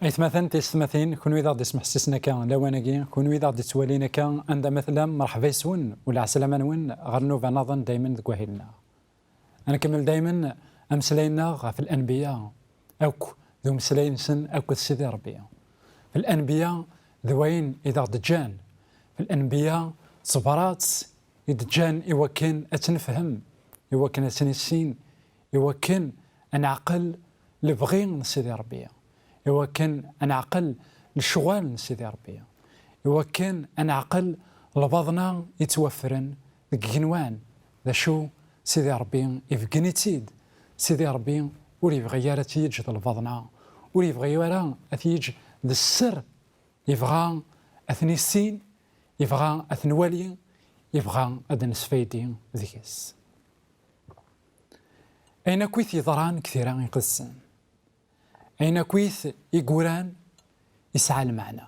مثلا تيستمثين كون إذا غادي يسمح سيسنا كان لواناكي كون إذا غادي توالينا كان عند مثلا مرحبا يسون ولا عسلامة نون غير نوفا نظن دايما ذكواهيلنا. أنا كمل دايما أمسلاينا في الأنبياء أوك ذو مسلاين سن أوك سيدي ربي. في الأنبياء ذوين إذا غادي جان في الأنبياء صبرات إذا جان إوكن أتنفهم إوكن أتنسين إوكن أنا عقل لبغين سيدي ربي. إوا كان أنا عقل للشغال سيدي ربي. إوا كان أنا عقل لبضنا يتوفرن الجنوان ذا شو سيدي ربي يفقنيتيد سيدي ربي ولي يبغي يرى تيج البضنا ولي يبغي يرى أثيج ذا السر يبغى أثني السين يبغى أثنوالي يبغى أدن سفيدي ذيكس. أين كويث يضران كثيرا يقسن أين كويث يقولان يسعى المعنى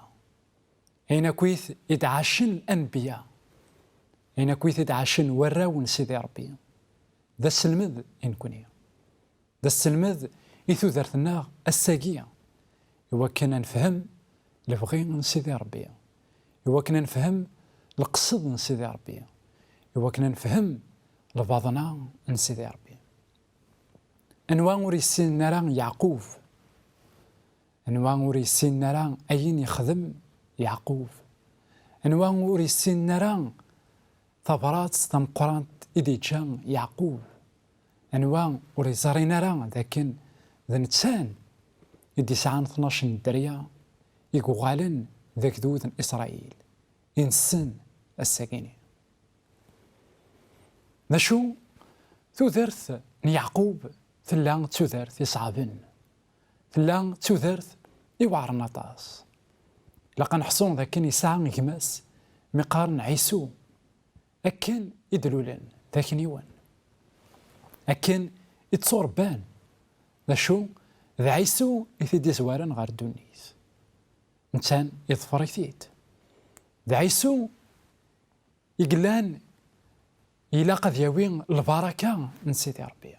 أين كويث يدعشن الأنبياء أين كويث يدعشن وراون سيدي ربي. ذا السلمذ إن كوني ذا السلمذ إثو ذرثنا الساقية إوا كنا نفهم لبغي سيدي ربي إوا كنا نفهم القصد سيدي ربي إوا كنا نفهم لبعضنا سيدي ربي. أنواع وريسين نرى يعقوب أنواع وريسين نرى أين يخدم يعقوب أنواع وريسين نرى ثبرات تمقرات إدي جان يعقوب أنواع وريزاري نرى لكن ذا نتسان إدي ساعان 12 دريا يقوغالن ذاك ذوذ إسرائيل إنسان الساقيني. نشو ذرث يعقوب ثلا تذرث يصعبن ثلا تذرث يوعر نطاس لقا نحصون ذاكن يسعى يكماس مقارن عيسو أكن يدلولن ذاكن يوان أكن يتصور بان ذا شو ذا عيسو يثيدي زوارن غار دونيس إنسان يظفر يثيد ذا عيسو يقلان يلاقى ذيوين البركة من سيدي ربي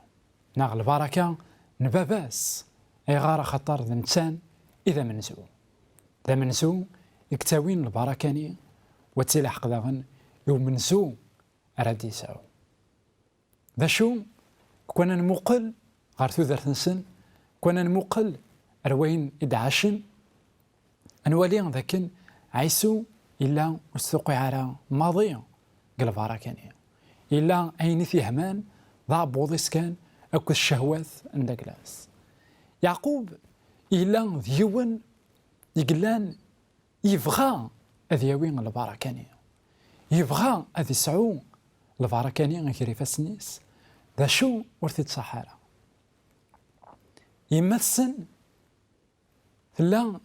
ناغ البركة نباباس أي غار خطر ذا إنسان إذا منزو ذا منزو يكتاوين البركاني وتلحق ذاغن يو منزو أراد يساو ذا شو كنا نمقل غار ثوذر نسن كنا نمقل أروين إدعاشن أنوالي ذاكن عيسو إلا استوقع على ماضي قل بركاني إلا أين في همان ضع بوضيس كان أكو الشهوات عند جلاس. يعقوب إلا ذيون يقلان يبغى أذيوين البركاني يبغى أذي سعو البركاني غير فاسنيس ذا شو ورثة صحارى يمثل لا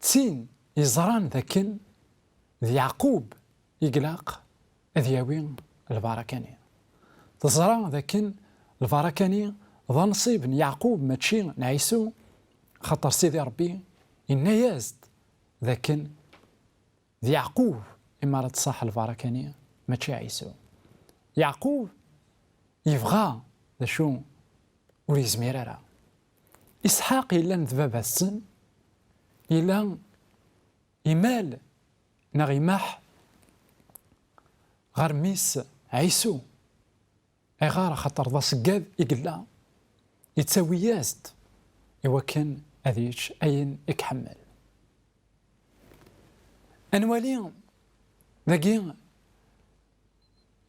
تين يزران ذاكن ذي يعقوب يقلاق أذيوين البركاني تزران ذاكن البركاني ذا نصيب يعقوب ماشي نعيسو خطر سيدي ربي إنا يازد ذاكن ذي يعقوب إما تصح البركاني ماشي عيسو. يعقوب يبغى ذا شو وريزمير راه إسحاق إلا نذباب السن إلا إمال نغيماح غرميس عيسو أي غار خطر ذا سقاد إقلا يتساوي يازد إوا كان أذيش أين إكحمل أنوالي ذاكي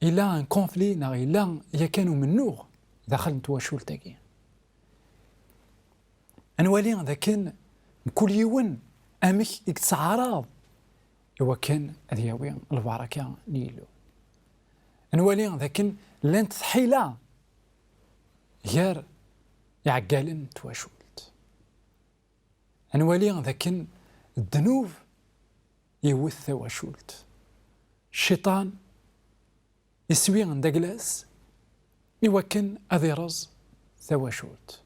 إلا ان كونفلي نا إلا يكانوا منوغ داخل نتواشول تاكي أنوالي ذاكن كل يوم أمك يتعارض إوا كان أذياوي البركة نيلو أنوالي ذاكن لن تحيلا غير يعقالن تواشولت أنوالي ذاكن الذنوب يوث تواشولت الشيطان يسوي عند جلاس يوكن أذي رز تواشولت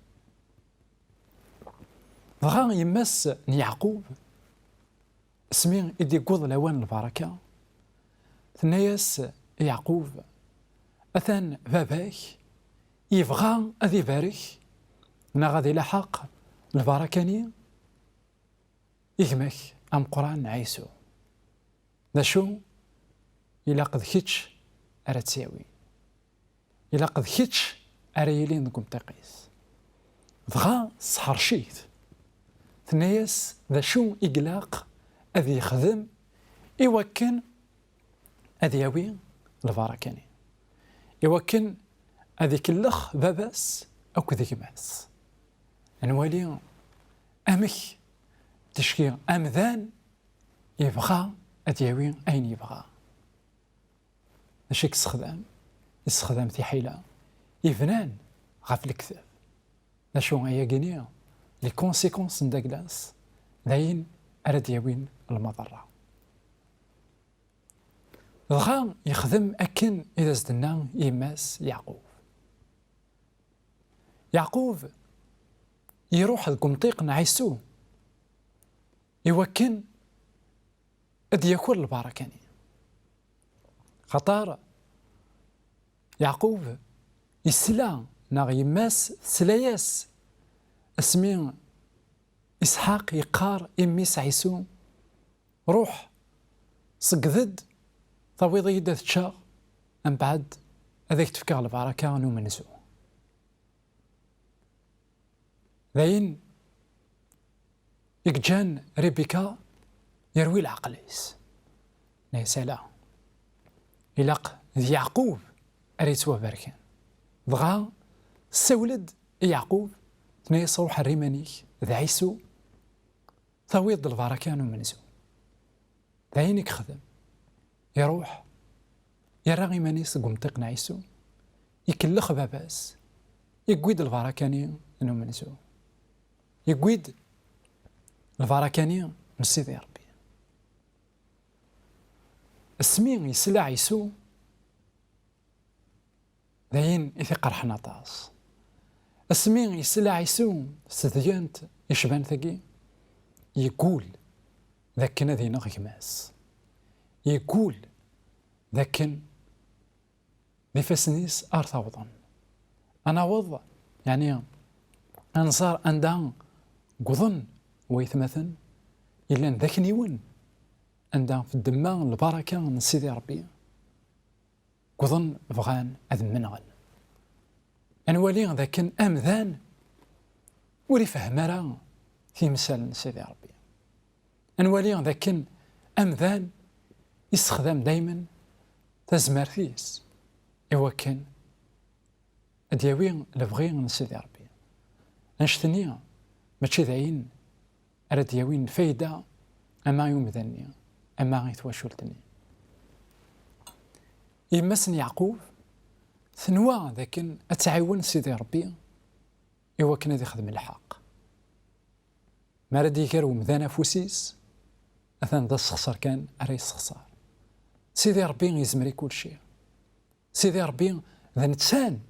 ضغا يمس يعقوب اسمي إدي قوض لوان البركة ثناياس يعقوب أثان باباك يبغى أذي بارك نا غادي لحق البركاني يغمك أم قرآن عيسو ذا شو إلا قد كيتش أرى تساوي إلا قد كيتش أرى يلين نقوم تقيس دغا صحر شيت ثنياس ذا شو إقلاق أذي يخدم إوكن أذي يوي البركاني إوكن أذي كلخ باباس أو كذي ماس أنوالي أمك تشكي أمذان يبغى أدياوي أين يبغى ماشي يستخدم في حيلة يفنان غاف الكذب ناشو هي كينيا لي كونسيكونس نداكلاس داين أراد يوين المضرة دغا يخدم أكن إذا زدنا يماس يعقوب يروح القمطيق نعيسو يوكن أد يكون البركاني خطار يعقوب يسلا ناغ يماس سلاياس اسمي إسحاق يقار إميس عيسو روح سقذد طويض يدا تشا من بعد هذاك تفكر البركة نومنزو ذاين يكجان ريبيكا يروي العقليس نيسالا إلاق ذي يعقوب أريتوا بركان دغا سولد يعقوب تنيس روح الريمانيك ذا عيسو ثويض البركان ومنزو ذاينك خدم يروح يرى مانيس قمطيق نعيسو يكلخ باباس يقويد البركاني انو منزو يقويد البركاني من سيدي ربي السمين يسلع عيسو ذاين يثقر حناطاس السمين يسلع عيسو ستديانت يشبان ثقي يقول ذاكنا ذي نغماس يقول ذاكن بفسنيس أرثوضا أنا وضع يعني أنصار أندان قضن ويثمثن إلا ذاكني ون أندان في الدماء البركة من سيدي ربي قضن بغان أذن منغل أنوالي ذاكن أمذان ولي فهمرا في مثال سيدي ربي أنوالي ذاكن أمذان يستخدم دايما تزمر فيس إوا كان أدياوي لبغي من سيدي ربي أنشتني ماشي ذاين أراد ياوين فايدة أما يوم ذني أما يتواشلتني يمسن يعقوب ثنوا ذاكن أتعاون سيدي ربي إوا كان ذي خدم الحق ما راد يكرو مذانا فوسيس أثان ذا السخسر كان أريس خسار سيدي ربي يزمري كل شيء سيدي ربي ذا نتسان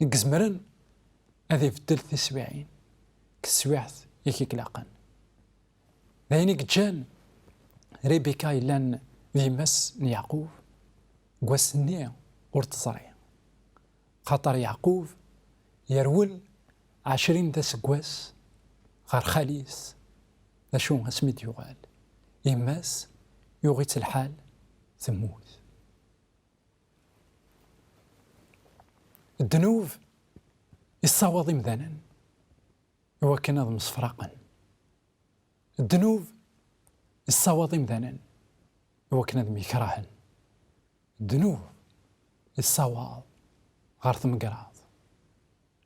يقزمرن هذا يبدل في سبعين كسويعث يكيك لاقن ذاينيك جان ريبيكا إلان ذي مس يعقوب قواسنية ورتزري خاطر يعقوب يرول 20 داس قواس غير خاليس ذا شو اسميت يغال يماس يغيت الحال ثموت الدنوب الصواضي مذانا هو كان هذا مصفراقا الدنوب الصواضي مذانا هو كان هذا ميكراهن الدنوب الصواض غارث مقراض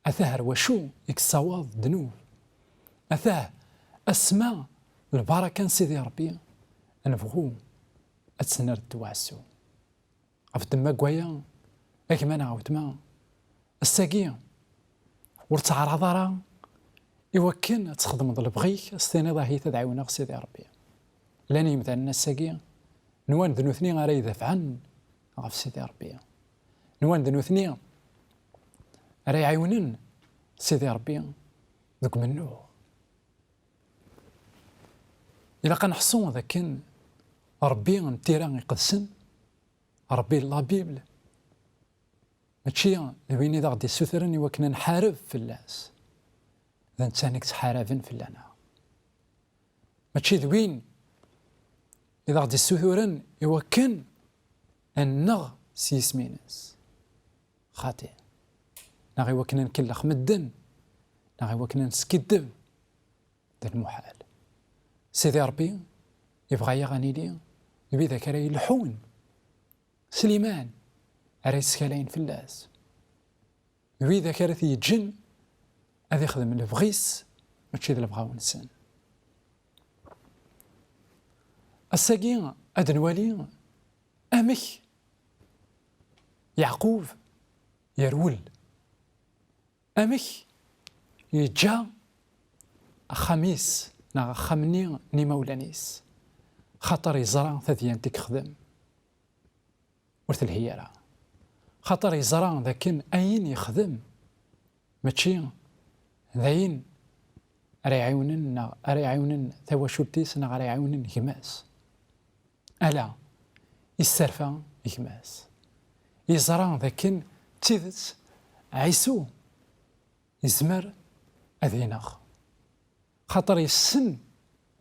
أثار وشو الصواض دنوب أثاه أسماء البركة سيدي ربي أنفغو أتسنر الدواسو أفد ما قويا أكما نعاود ما الساقية ورتعرض راه يوكن تخدم ضل بغيك استيني ضاهي تدعونا سيدي ربي لاني مثلا الساقية نوان ذنوثني غير يدافع عن غف سيدي ربي نوان ذنوثني راه يعاونن سيدي ربي ذوك منو إلا كنحصو ذاك ربي نتيرا يقدسن ربي لا بيبل ماشي وين إذا غادي سوثرني وكنا نحارب في اللاس ذا نتسانك تحاربن في لنا ماشي دوين إذا غادي السثورن يوكن النغ سيسمينس خاطئ نغي وكنا نكلخ مدن نغي وكنا نسكدب ذا المحال. سيدي ربي يبغى يغني لي يبي ذاك راه يلحون سليمان راه يسكالين في اللاس يبي ذاك راه يتجن هذا يخدم البغيس ماشي ذا بغاو نسان. الساقين هذا نوالي أمك يعقوب يرول أمك يجا خميس نا خمني ني مولانيس خاطر يزرع ثديان تخدم ورث الهيرة خاطر يزرع ذاكن أين يخدم ماشي ذاين راه يعاونن ثواشولتيس نا راه يعاونن يماس ألا يسترفى يكماس يزرع ذاكن تيدت عيسو يزمر أذيناغ خاطر يسن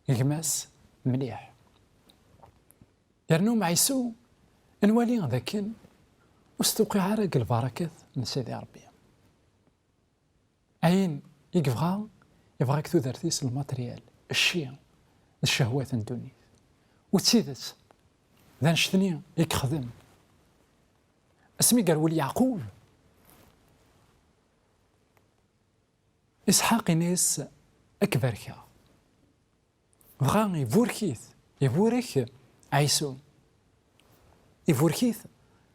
يكماس مليح يرنو مع عيسو نوالي ذاكن واستوقع عرق البركة من سيدي ربي أين يبغاك تودرتيس الماتريال الشيء الشهوات الدنيا وتسيدت ذا نشتني يكخدم اسمي قال ولي يعقوب إسحاق ناس أكبر كا بغا يبورك عيسو يبوركيث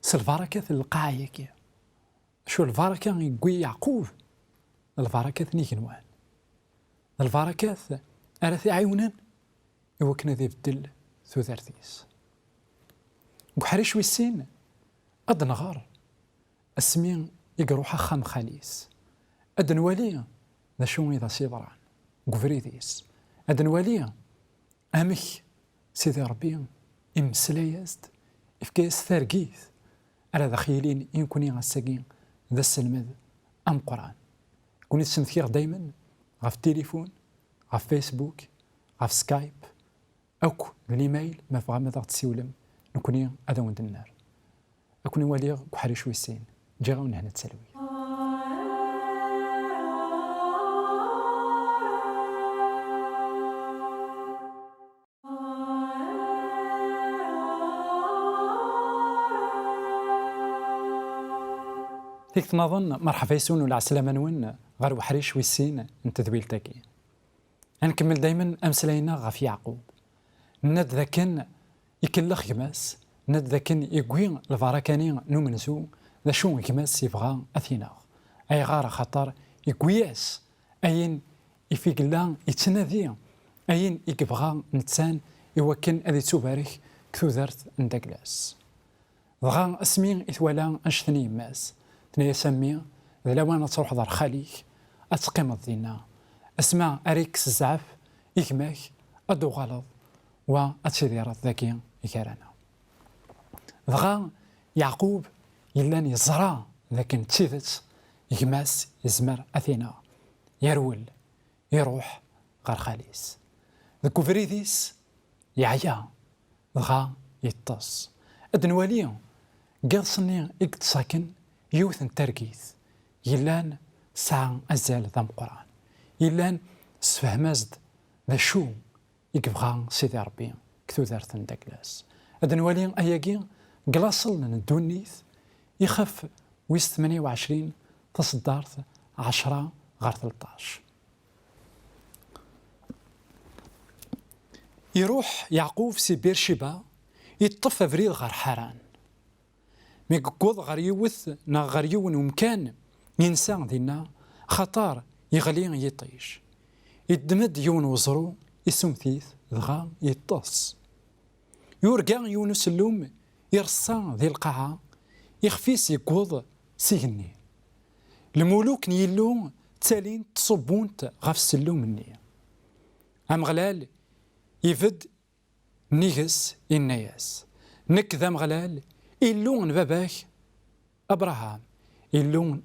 سالبركة القاعية كي شو البركة يقوي يعقوب البركة نيكنوان البركة أرثي عيونا يوكنا ذي بدل ثوثارتيس بحريش ويسين أد نغار اسمين يقروح خام خاليس أد نوالي ذا شو إذا سيبران قفريديس أد نوالي أمك سيدي ربي إمسلايست إفكاس ثارقيث على ذا خيالين يكوني غاساقين ذا السلمذ أم قرآن كوني تسمثير دايما غاف التليفون غاف فيسبوك غاف سكايب أوك الإيميل ما فغا ماذا تسيولم نكوني هذا وند النار أكوني والي كحريش ويسين جا غاون هنا تسلوي. ديك تنظن مرحبا يسون ولا عسلامة نون غير وحريش ويسين انت ذويل تاكي نكمل دايما أمسلينا غاف يعقوب ند ذاكن يكلخ يماس ند ذاكن يقوين الفراكاني نومنزو ذا شو يماس يبغى أثينا أي غار خطر يقوياس أين يفيق الله يتنادي أين يبغى نتسان يوكن أذي تبارك كثوذرت ندقلاس ضغا اسمي إثوالا أشتني يماس تنيا سمي ذا لوانا تروح دار خاليك أتقيم الدينا اسمع أريكس الزعف يكماك أدو غلط وأتشذيرات ذاكي يكارانا ضغا يعقوب يلان يزرع لكن تشيدت يكماس يزمر أثينا يرول يروح غار خاليس ذكو فريديس يعيا ضغا يتص أدنوالي قلصني اكتساكن يوثن تركيث يلان ساعة أزال ذا قرآن يلان سفهمازد ذا شو يكبغا سيدي ربي كثو ذارثن داكلاس أدنوالي أياكي قلاصل ندونيث يخف ويس 28 تصدارث 10 غار 13 يروح يعقوب سي بيرشيبا يطف فريد غار حران ميقوض غار يوث نا غار يون ومكان ينسى دينا خطار يغلي يطيش يدمد يون وزرو يسمثيث ضغا يطص يورقا يونس اللوم يرصى ذي القاعة يخفيس يقوض سيغني الملوك نيلو تالين تصبونت غاف السلوم مني أم غلال يفد نيغس الناس نك ذا مغلال إلون باباك أبراهام إلون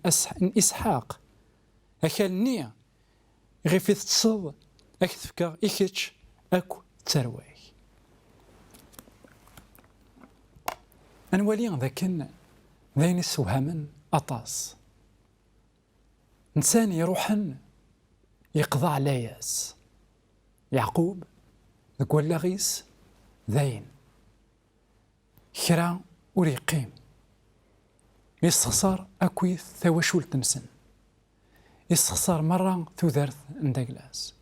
إسحاق أكلني غيفي تصد أكتفكا إكتش أكو ترواي أنوالي ذاكن ذين السوهامن أطاس إنسان يروحن يقضى على ياس يعقوب ذكوال لاغيس ذاين كرا وريقيم يستخسر أكويث ثواشول تنسن يستخسر مرة ثوذرث نداقلاس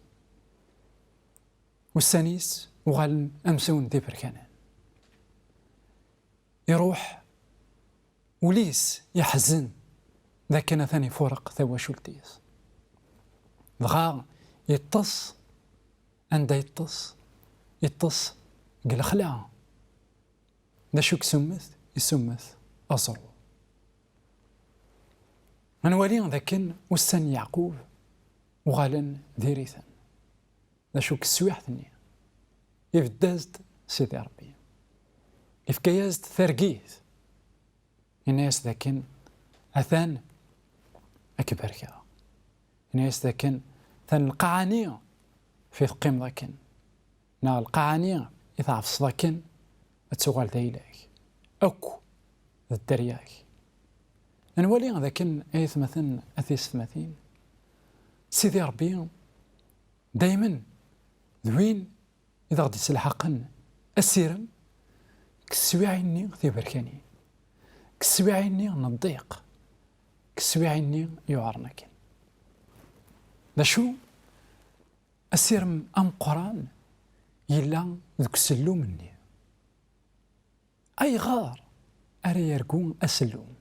والسانيس وغال أمسون ذي بركانان يروح وليس يحزن ذا كان ثاني فرق ثواشول تيس دغا يتص عند يتص قال خلا دا شوك يسمث أصرو من ولي ذاكن وستان يعقوب وغالن ذيريثا دا شوك السويح ثنيا يفدازد سيدي ربي يفكيازد ثرقيث الناس ذاكن أثان أكبر كذا الناس ذاكن ثان القعانية في القيم ذاكن نا القعانية إذا عفص ذاكن أتسوغال ذايلاك أكو الدرياك نولي ذاكن أيث مثلا أثيس ثماثين سيدي ربي دايما ذوين إذا غدي تلحقن السيرم كسويعيني ذي بركاني كسويعيني نضيق كسويعيني يعرنكن ذا شو السيرم أم قران يلا ذوك السلوم مني أي غار أري يرقون السلوم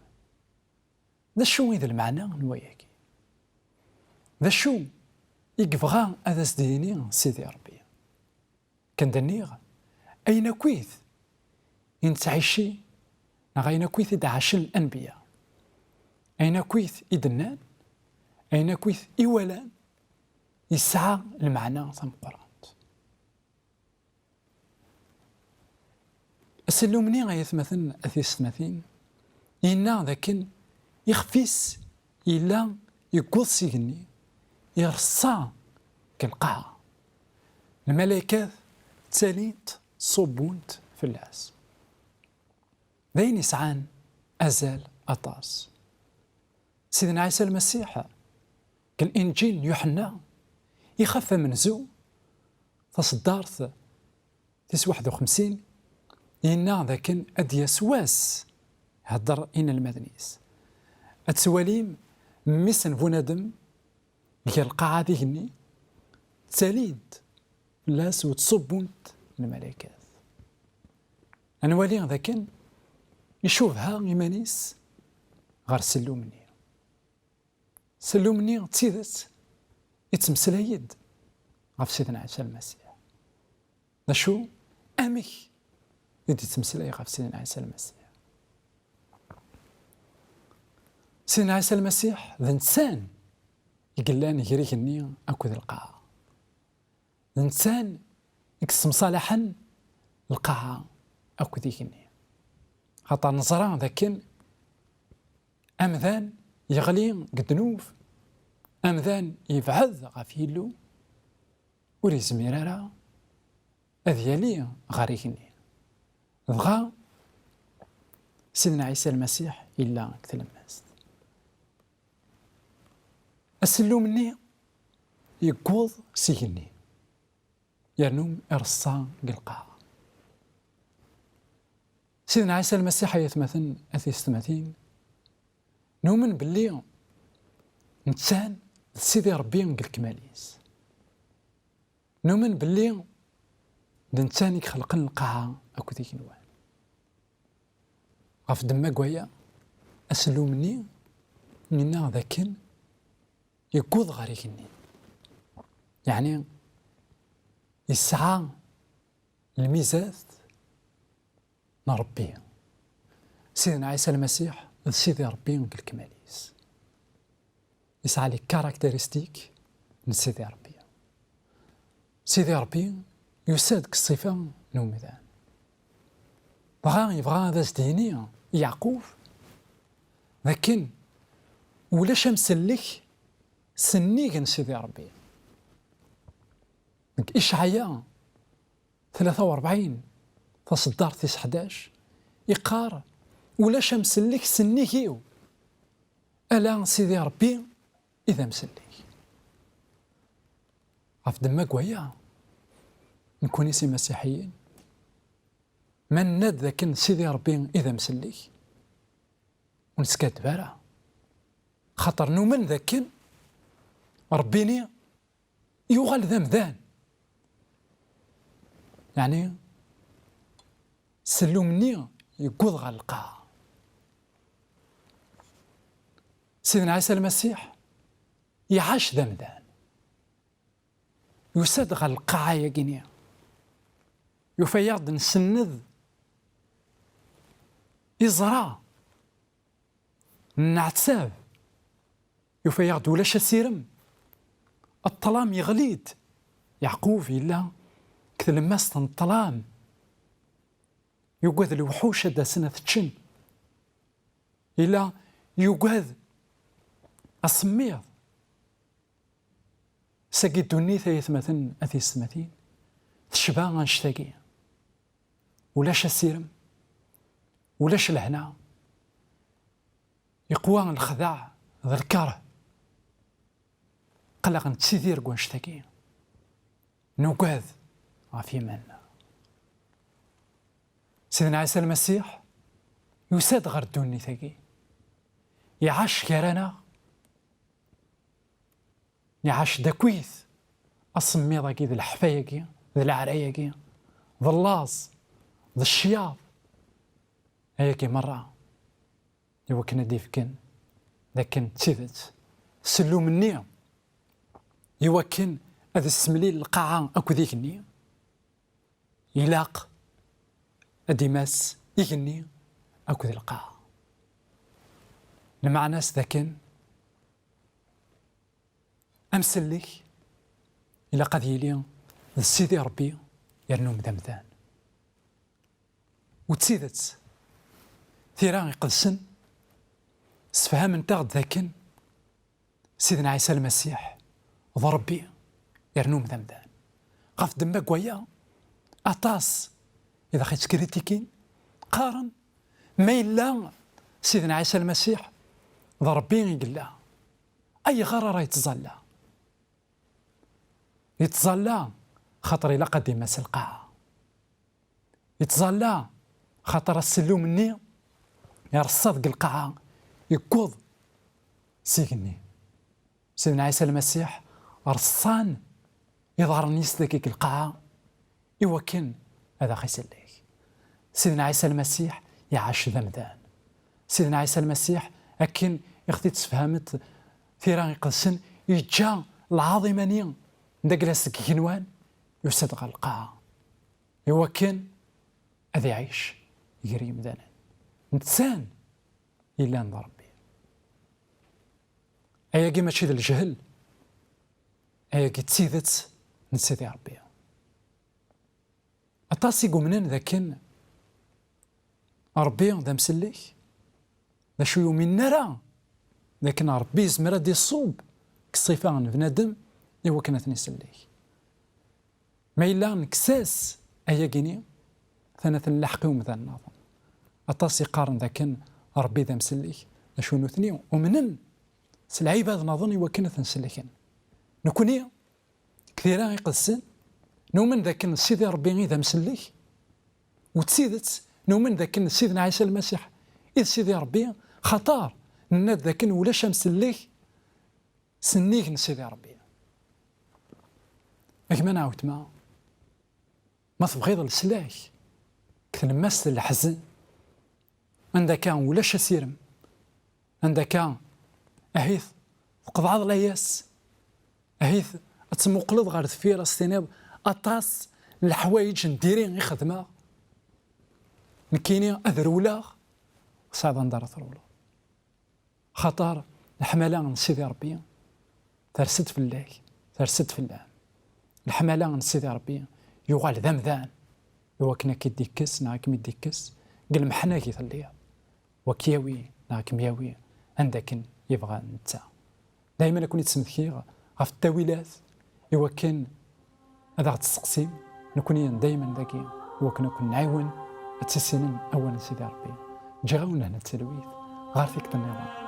ذا شو إذا المعنى نواياكي ذا شو يقفغا هذا سديني سيدي ربي كان دنيغ أين كويث إن تعيشي أين كويث إذا عاش الأنبياء أين كويث إدنان أين كويث إولان يسعى المعنى ثم قرآن السلومني غايث مثلا أثيس ثماثين إنا ذاكن يخفيس إلا يقوض سيغني يرصى كالقاعة الملائكة تاليت صبونت في اللاس ذين يسعان أزال أطاس سيدنا عيسى المسيح كالإنجيل يوحنا يخفى من زو تصدارت تيس 51 إنا ذاكن أدياس واس هدر إن المدنيس أتسواليم ميسن فونادم هي القاعة ذهني تاليد لاس وتصبونت الملائكات أنا والي ذاكن يشوفها إيمانيس غير سلومني تسيدت يتمسلايد غف سيدنا عيسى المسيح نشو أمي يدي تمسلاي غف سيدنا عيسى المسيح سيدنا عيسى المسيح ذا إنسان يقلان يريك النية أكو ذي القاعة ذا إنسان يكسم صالحا القاعة أكو ذيك النية خاطر نظران ذاكن أمذان يغلي قد نوف أمذان يبعث غفيلو وريز ميرارا أذيالي غاريكني بغا سيدنا عيسى المسيح إلا كتلمست أسلو مني يقوض سيجني يرنوم إرصان قلقا سيدنا عيسى المسيح يتمثل أثيستماتين نؤمن باللي إنسان سيدي ربي الكماليس نؤمن باللي الإنسان يخلق القاعة أكو ذيك نوان غف دما قويا أسلو مني منا ذاكن يقوض غاريكني يعني يسعى الميزات نربيه سيدنا عيسى المسيح سيدي ربي الكماليس يسعى لي كاركترستيك من سيدي ربي سيدي ربي يسادك الصفة نومذان يبغى هذا سديني يعقوب لكن ولا شمس لك سنيك سيدي ربي إشعياء 43 تصدر تيس 11 يقار ولا شمس لك سنيكيو ألا سيدي ربي إذا مسلي عف دماك ويا نكوني سي مسيحيين من ند ذاك سيدي ربي إذا مسلي ونسكت بارا خاطر نومن ذاك ربيني يغال ذمذان يعني سلو مني يقوض غلقا سيدنا عيسى المسيح يعاش ذمذان يساد غلقا يا جنيا يفيض نسند يزرع نعتساب يفيض ولاش السيرم الطلام يغليد يعقوب إلا كثل ماستن الطلام يقوذ الوحوش دا سنة تشن إلا يقوذ أصميض ساقي الدنيا ثيثمثن أثي السمثين تشبه غنشتاقي ولاش السيرم ولاش الهنا يقوى الخداع ذا الكره قلق نتسيدير قوانشتاقي نوقاذ غافي منا سيدنا عيسى المسيح يساد غير الدنيا ثاقي يعاش كيرانا يعاش داكويث أصمي ذاكي ذا الحفاياكي ذا العراياكي ذا اللاص ذا الشياط هياكي مرة يوا كنا ديفكن لكن تسيدت سلو مني يوا كن هذا السمليل القاعة أكو ذيك النية يلاق أديماس يغني أكو ذي القاعة لمع ناس ذاكن أمثل لك إلا قد يلي سيدي ربي يرنو مذمذان وتسيدت ثيران يقدسن سفهام انتغد ذاكن سيدنا عيسى المسيح ضربي يرنو مذمذان قف دمك ويا أطاس إذا خيت كريتيكين قارن ما إلا سيدنا عيسى المسيح ضربي يقلا أي غرر يتظلى خاطر إلا قديم القاعة يتظلى خاطر السلو مني يرصد القاعة يقوض سيقني سيدنا عيسى المسيح رصان يظهر نيس ذاك القاعة يوكن هذا خيس ليك سيدنا عيسى المسيح يعاش ذمذان سيدنا عيسى المسيح أكن يختي تفهمت ثيران يقدسن يجا العظيمانية داكلاس كينوان يصدق القاعة يوكن هذا يعيش يجري مدانا نتسان إلا عند ربي أيا كي ماشي ذا الجهل أيا كي تسيدت نسيدي ربي أطاسي قمنان ذاكن ربي ذا مسلك ذا شو يومين نرى لكن ربي زمرا دي الصوب كصفة بنادم إوا كانت نسلك ما إلا نكساس أيا كيني ثانث اللحقي ومثل النظام أطاسي قارن ذاكن ربي ذا مسلك ذا شو نثني ومنن سلعيبة هذا نظني وكانت نسلكن نكوني كثيرا يقدسن نومن ذاك سيدي ربي إذا مسلك وتسيدت نومن ذاك سيدنا عيسى المسيح إذ سيدي ربي خطار ناد ذاك ولا شمس مسلك سنيك نسيدي ربي أكما نعاود ما تبغيض السلاك كثن ماس الحزن عندك ولا شسيرم عندك أهيث قضعض الأياس أهيث أتمقلض غير ثفير استناب أطاس الحوايج نديرين غير خدمة نكيني أذرولا صعب ندار ثرولا خطر الحملة من سيدي ربي ترسد في الله ترسد في الله الحملة من سيدي ربي يغال ذمذان يوكنا كيديكس ناكم يديكس قل محنا كي ثليا وكياوي ناكم ياوي عندك يبغى نتا دائما يكون يتسمثكي غف التاويلات يوكن هذا غتسقسي نكون دائما ذكي وكنكون نعاون تسنن اولا سيدي ربي جي غاونا هنا التلويث غير فيك النظام